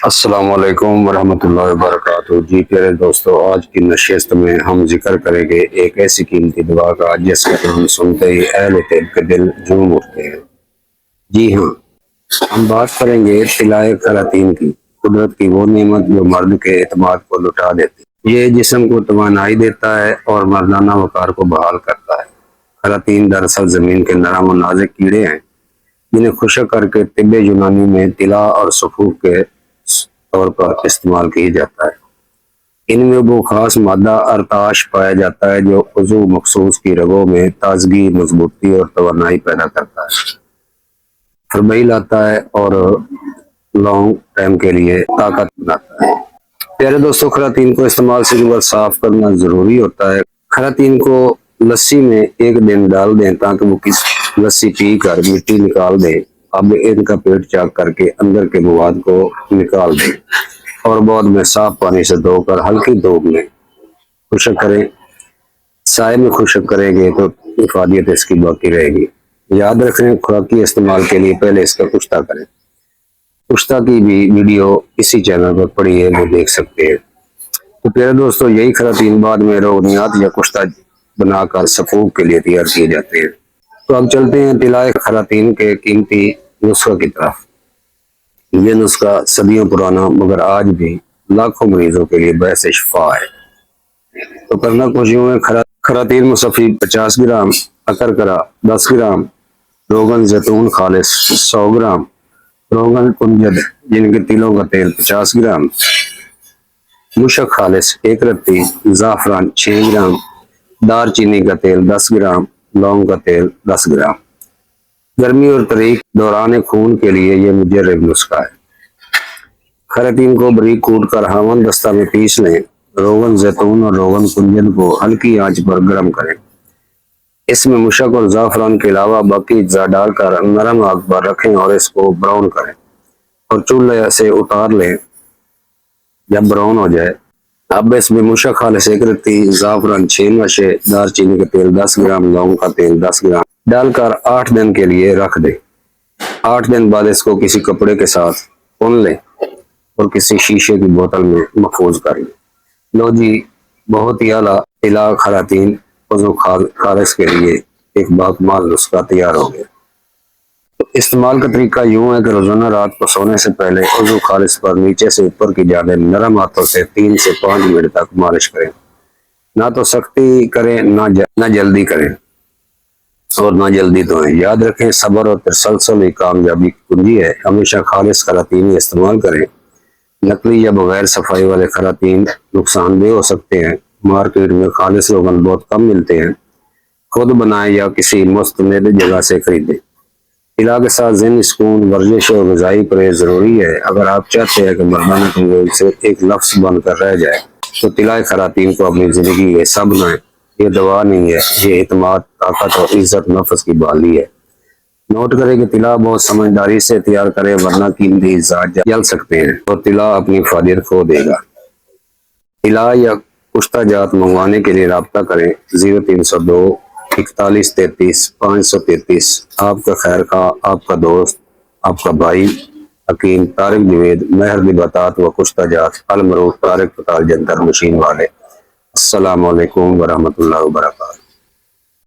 السلام علیکم ورحمۃ اللہ وبرکاتہ۔ جی پیارے دوستو، آج کی نشست میں ہم ذکر کریں گے ایک ایسی قیمتی دعا کا جس کا نام سنتے ہی اہل طب کے دل جھوم اٹھتے ہیں۔ جی ہاں، ہم بات کریں گے طلائے خراطین کی، قدرت کی وہ نعمت جو مرد کے اعتماد کو لٹا دیتی ہے۔ یہ جسم کو توانائی دیتا ہے اور مردانہ وقار کو بحال کرتا ہے۔ خراطین دراصل زمین کے نرم و نازک کیڑے ہیں جنہیں خشک کر کے طب یونانی میں طلا اور صفوف کے طور پر استعمال کیا جاتا ہے۔ ان میں وہ خاص مادہ ارتاش پایا جاتا ہے جو عضو مخصوص کی رگوں میں تازگی، مضبوطی اور توانائی پیدا کرتا ہے، فربئی لاتا ہے اور لانگ ٹائم کے لیے طاقت بناتا ہے۔ پیارے دوستوں، خراطین کو استعمال سے قبل صاف کرنا ضروری ہوتا ہے۔ خراطین کو لسی میں ایک دن ڈال دیں تاکہ وہ کس لسی پی کر مٹی نکال دیں۔ اب ان کا پیٹ چاک کر کے اندر کے مواد کو نکال دیں اور بعد میں صاف پانی سے دھو کر ہلکی دھوپ میں خشک کریں۔ سائے میں خشک کریں گے تو افادیت اس کی باقی رہے گی۔ یاد رکھیں، خوراکی استعمال کے لیے پہلے اس کا کشتہ کریں۔ کشتہ کی بھی ویڈیو اسی چینل پر پڑی ہے، وہ دیکھ سکتے ہیں۔ تو پیارے دوستو، یہی خراطین بعد میں روغنیات یا کشتہ بنا کر صفوف کے لیے تیار کیے جاتے ہیں۔ تو اب چلتے ہیں طلائے خراطین کے قیمتی نسخہ کی طرف۔ یہ نسخہ صدیوں پرانا مگر آج بھی لاکھوں مریضوں کے لیے باعث شفا ہے۔ تو کرنا کچھ یوں ہے، خراطین مصفی 50 گرام، اکرکرا 10 گرام، روغن زیتون خالص 100 گرام، روغن کنجد جن کے تلوں کا تیل 50 گرام، مشک خالص 1 رتی، زعفران 6 گرام، دار چینی کا تیل 10 گرام، لونگ کا تیل 10 گرام۔ گرمی اور طریق دوران خون کے لیے یہ مجرب نسخہ ہے۔ خراطین کو باریک کوٹ کر ہاون دستہ میں پیس لیں۔ روغن زیتون اور روغن کنجد کو ہلکی آنچ پر گرم کریں۔ اس میں مشک اور زعفران کے علاوہ باقی اجزاء ڈال کر نرم آگ پر رکھیں اور اس کو براؤن کریں اور چولہے سے اتار لیں جب براؤن ہو جائے۔ اب اس میں مشک خالص 1 رتی، زعفران 6 ماشے، دار چینی کا تیل 10 گرام، لونگ کا تیل 10 گرام ڈال کر 8 دن کے لیے رکھ دیں۔ 8 دن بعد اس کو کسی کپڑے کے ساتھ پون لیں اور کسی شیشے کی بوتل میں محفوظ کر لیں۔ لو جی، بہت ہی اعلیٰ طلا خراطین عضو خالص کے لیے ایک باکمال نسخہ تیار ہو گیا۔ استعمال کا طریقہ یوں ہے کہ روزانہ رات کو سونے سے پہلے عضو خالص پر نیچے سے اوپر کی جانب نرم ہاتھوں سے 3 سے 5 منٹ تک مالش کریں۔ نہ تو سختی کریں نہ جلدی کریں اور نہ جلدی دھوئیں۔ یاد رکھیں، صبر اور تسلسل ہی کامیابی کی کنجی ہے۔ ہمیشہ خالص خراطین استعمال کریں۔ نقلی یا بغیر صفائی والے خراطین نقصان دہ ہو سکتے ہیں۔ مارکیٹ میں خالص روغن بہت کم ملتے ہیں۔ خود بنائیں یا کسی مستند جگہ سے خریدیں۔ طلا کے ساتھ ذہنی سکون، ورزش اور غذائی پرہیز ضروری ہے۔ اگر آپ چاہتے ہیں کہ مردانہ کمزوری سے ایک لفظ بن کر رہ جائے تو طلائے خراطین کو اپنی زندگی کا حصہ بنائیں۔ یہ دوا نہیں ہے، یہ اعتماد، طاقت اور عزت نفس کی بحالی ہے۔ نوٹ کریں کہ طلا بہت سمجھداری سے تیار کریں ورنہ قیمتی اجزاء جل سکتے ہیں اور طلا اپنی افادیت کھو دے گا۔ طلا یا کشتہ جات منگوانے کے لیے رابطہ کریں 0302 41 33 533۔ آپ کا خیر خواہ، آپ کا دوست، آپ کا بھائی حکیم طارق جوید، مہر نباتات و کشتہ جات، المعروف طارق پتال جنتر مشین والے۔ السلام علیکم ورحمۃ اللہ وبرکاتہ۔